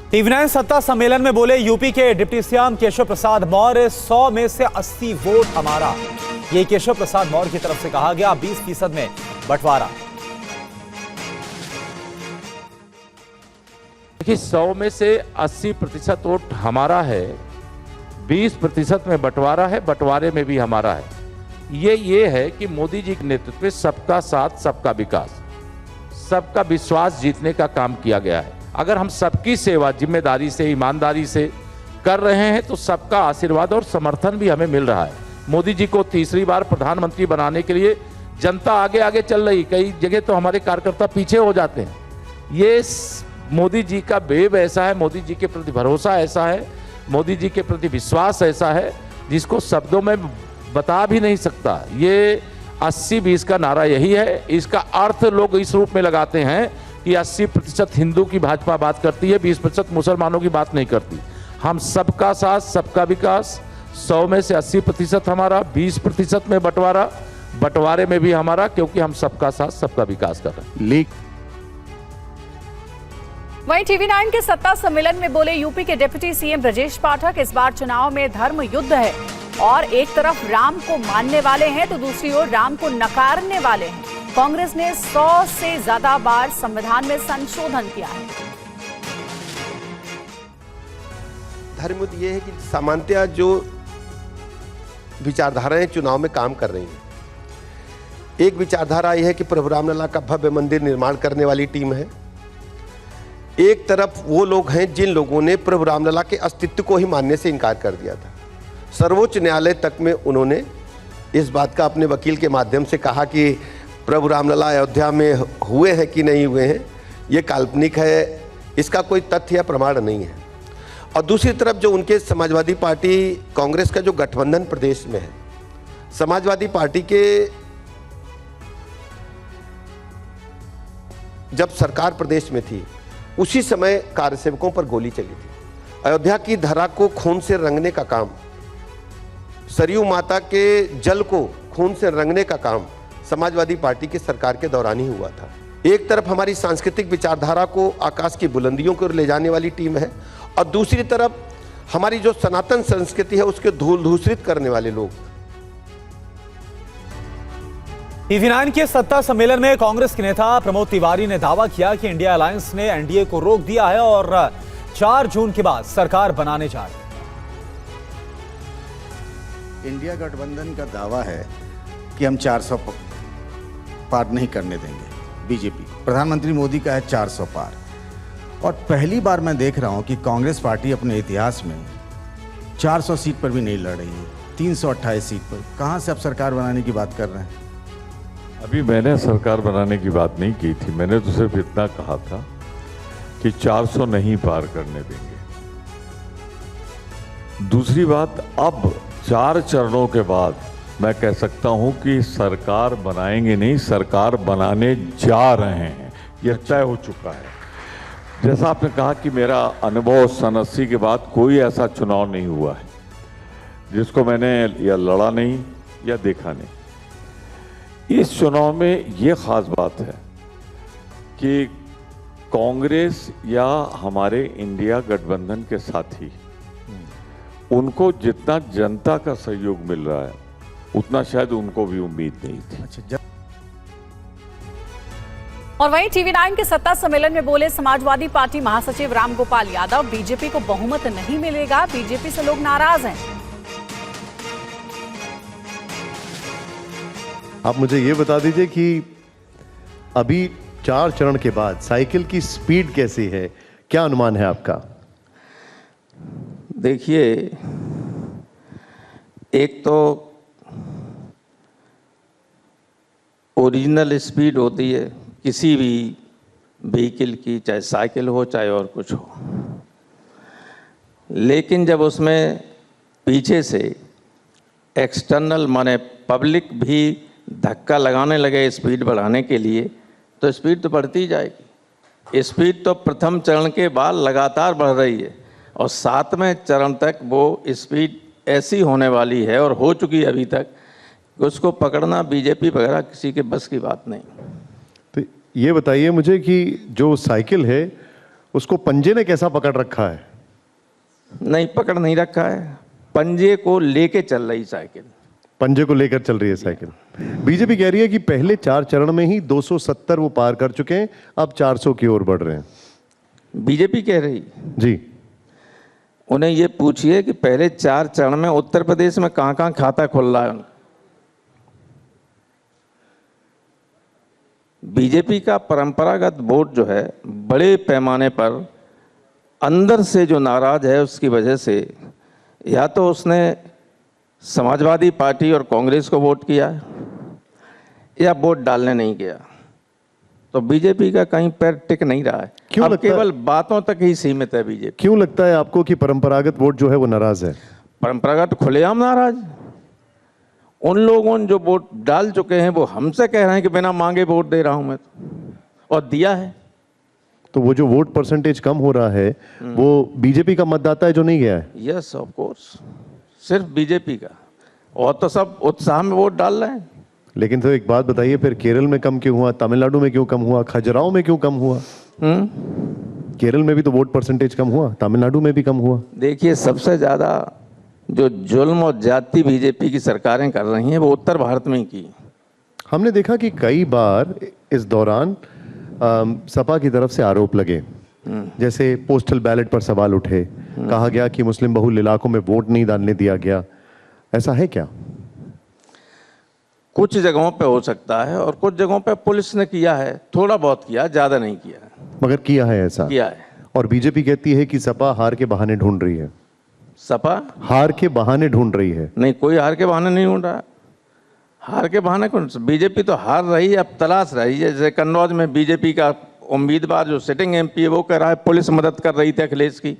TV9 सत्ता सम्मेलन में बोले यूपी के डिप्टी सीएम केशव प्रसाद मौर्य, 100 में से 80 वोट हमारा। ये केशव प्रसाद मौर्य की तरफ से कहा गया। 20% में बंटवारा। देखिए, 100 में से 80% वोट हमारा है, 20% में बंटवारा है, बंटवारे में भी हमारा है। ये है कि मोदी जी के नेतृत्व में सबका साथ, सबका विकास, सबका विश्वास जीतने का काम किया गया है। अगर हम सबकी सेवा जिम्मेदारी से, ईमानदारी से कर रहे हैं तो सबका आशीर्वाद और समर्थन भी हमें मिल रहा है। मोदी जी को तीसरी बार प्रधानमंत्री बनाने के लिए जनता आगे आगे चल रही, कई जगह तो हमारे कार्यकर्ता पीछे हो जाते हैं। ये मोदी जी का वेव ऐसा है, मोदी जी के प्रति भरोसा ऐसा है, मोदी जी के प्रति विश्वास ऐसा है जिसको शब्दों में बता भी नहीं सकता। ये 80-20 का नारा यही है। इसका अर्थ लोग इस रूप में लगाते हैं कि 80% हिंदू की भाजपा बात करती है, 20% मुसलमानों की बात नहीं करती। हम सबका साथ, सबका विकास, 100 में से 80% हमारा, 20% में बंटवारा, बंटवारे में भी हमारा, क्योंकि हम सबका साथ, सबका विकास कर रहे हैं। वहीं टीवी9 के सत्ता सम्मेलन में बोले यूपी के डिप्टी सीएम ब्रजेश पाठक, इस बार चुनाव में धर्म युद्ध है और एक तरफ राम को मानने वाले हैं तो दूसरी ओर राम को नकारने वाले हैं। कांग्रेस ने 100 से ज्यादा बार संविधान में संशोधन किया है। धर्म युद्ध ये है कि सामान्यतः जो विचारधाराएं चुनाव में काम कर रही हैं, एक विचारधारा यह है कि प्रभु रामलला का भव्य मंदिर निर्माण करने वाली टीम है। एक तरफ वो लोग हैं जिन लोगों ने प्रभु रामलला के अस्तित्व को ही मानने से इनकार कर दिया था। सर्वोच्च न्यायालय तक में उन्होंने इस बात का अपने वकील के माध्यम से कहा कि प्रभु रामलला अयोध्या में हुए हैं कि नहीं हुए हैं, ये काल्पनिक है, इसका कोई तथ्य या प्रमाण नहीं है। और दूसरी तरफ जो उनके समाजवादी पार्टी कांग्रेस का जो गठबंधन प्रदेश में है, समाजवादी पार्टी के जब सरकार प्रदेश में थी उसी समय कार्यसेवकों पर गोली चली थी। अयोध्या की धरा को खून से रंगने का काम, सरयू माता के जल को खून से रंगने का काम समाजवादी पार्टी की सरकार के दौरान ही हुआ था। एक तरफ हमारी सांस्कृतिक विचारधारा को आकाश की बुलंदियों की ओर ले जाने वाली टीम है और दूसरी तरफ हमारी जो सनातन संस्कृति है उसके धूल धूसरित करने वाले लोग। टीवी9 के सत्ता सम्मेलन में कांग्रेस के नेता प्रमोद तिवारी ने दावा किया कि इंडिया अलायंस ने एनडीए को रोक दिया है और 4 जून के बाद सरकार बनाने जा रही है। इंडिया गठबंधन का दावा है कि हम 400 पार नहीं करने देंगे। बीजेपी प्रधानमंत्री मोदी का है 400 पार। और पहली बार मैं देख रहा हूं कि कांग्रेस पार्टी अपने इतिहास में 400 सीट पर भी नहीं लड़ रही है, 328 सीट पर। कहां से अब सरकार बनाने की बात कर रहे हैं? अभी मैंने सरकार बनाने की बात नहीं की थी, मैंने तो सिर्फ इतना कहा था कि 400 नहीं पार करने देंगे। दूसरी बात, अब 4 चरणों के बाद मैं कह सकता हूं कि सरकार बनाएंगे नहीं, सरकार बनाने जा रहे हैं, यह तय हो चुका है। जैसा आपने कहा कि मेरा अनुभव सन 80 के बाद कोई ऐसा चुनाव नहीं हुआ है जिसको मैंने या लड़ा नहीं या देखा नहीं। इस चुनाव में ये खास बात है कि कांग्रेस या हमारे इंडिया गठबंधन के साथी, उनको जितना जनता का सहयोग मिल रहा है उतना शायद उनको भी उम्मीद नहीं थी। और वहीं टीवी9 के सत्ता सम्मेलन में बोले समाजवादी पार्टी महासचिव रामगोपाल यादव, बीजेपी को बहुमत नहीं मिलेगा, बीजेपी से लोग नाराज हैं। आप मुझे ये बता दीजिए कि अभी 4 चरण के बाद साइकिल की स्पीड कैसी है, क्या अनुमान है आपका? देखिए, एक तो ओरिजिनल स्पीड होती है किसी भी व्हीकल की, चाहे साइकिल हो चाहे और कुछ हो, लेकिन जब उसमें पीछे से एक्सटर्नल माने पब्लिक भी धक्का लगाने लगे स्पीड बढ़ाने के लिए, तो स्पीड तो बढ़ती ही जाएगी। स्पीड तो प्रथम चरण के बाद लगातार बढ़ रही है और 7वें चरण तक वो स्पीड ऐसी होने वाली है और हो चुकी है अभी तक, उसको पकड़ना बीजेपी वगैरह किसी के बस की बात नहीं। तो ये बताइए मुझे कि जो साइकिल है उसको पंजे ने कैसा पकड़ रखा है? नहीं, पकड़ नहीं रखा है, पंजे को लेके चल रही साइकिल। पंजे को लेकर चल रही है साइकिल। बीजेपी कह रही है कि पहले 4 चरण में ही 270 वो पार कर चुके हैं, अब 400 की ओर बढ़ रहे हैं। बीजेपी कह रही जी, उन्हें ये पूछिए कि पहले 4 चरण में उत्तर प्रदेश में कहां कहां खाता खुल रहा है। बीजेपी का परंपरागत वोट जो है बड़े पैमाने पर अंदर से जो नाराज है उसकी वजह से या तो उसने समाजवादी पार्टी और कांग्रेस को वोट किया या वोट डालने नहीं गया। तो बीजेपी का कहीं पैर टिक नहीं रहा है। क्यों अब लगता है? केवल बातों तक ही सीमित है बीजेपी। क्यों लगता है आपको कि परंपरागत वोट जो है वो नाराज है? परंपरागत खुलेआम नाराज। उन लोगों ने जो वोट डाल चुके हैं वो हमसे कह रहे हैं कि बिना मांगे वोट दे रहा हूं मैं, और दिया है। तो वो जो वोट परसेंटेज कम हो रहा है वो बीजेपी का मतदाता है जो नहीं गया है? यस ऑफ कोर्स, सिर्फ बीजेपी का, और तो सब उत्साह में वोट डाल रहे हैं। लेकिन तो एक बात बताइए, फिर केरल में कम क्यों हुआ, तमिलनाडु में क्यों कम हुआ, खजुराहो में क्यों कम हुआ? केरल में भी तो वोट परसेंटेज कम हुआ, तमिलनाडु में भी कम हुआ। देखिए, सबसे ज्यादा जो जुल्म और जाति बीजेपी की सरकारें कर रही हैं वो उत्तर भारत में ही की। हमने देखा कि कई बार इस दौरान सपा की तरफ से आरोप लगे, जैसे पोस्टल बैलेट पर सवाल उठे, कहा गया कि मुस्लिम बहुल इलाकों में वोट नहीं डालने दिया गया। ऐसा है क्या? कुछ जगहों पे हो सकता है और कुछ जगहों पे पुलिस ने किया है, थोड़ा बहुत किया, ज्यादा नहीं किया है, मगर किया है ऐसा। किया है। और बीजेपी कहती है कि सपा हार के बहाने ढूंढ रही है। सपा हार के बहाने ढूंढ रही है? नहीं, कोई हार के बहाने नहीं ढूंढ रहा। हार के बहाने कौन? बीजेपी तो हार रही है, अब तलाश रही है। जैसे कन्नौज में बीजेपी का उम्मीदवार जो सिटिंग एमपी है वो कह रहा है पुलिस मदद कर रही थी अखिलेश की।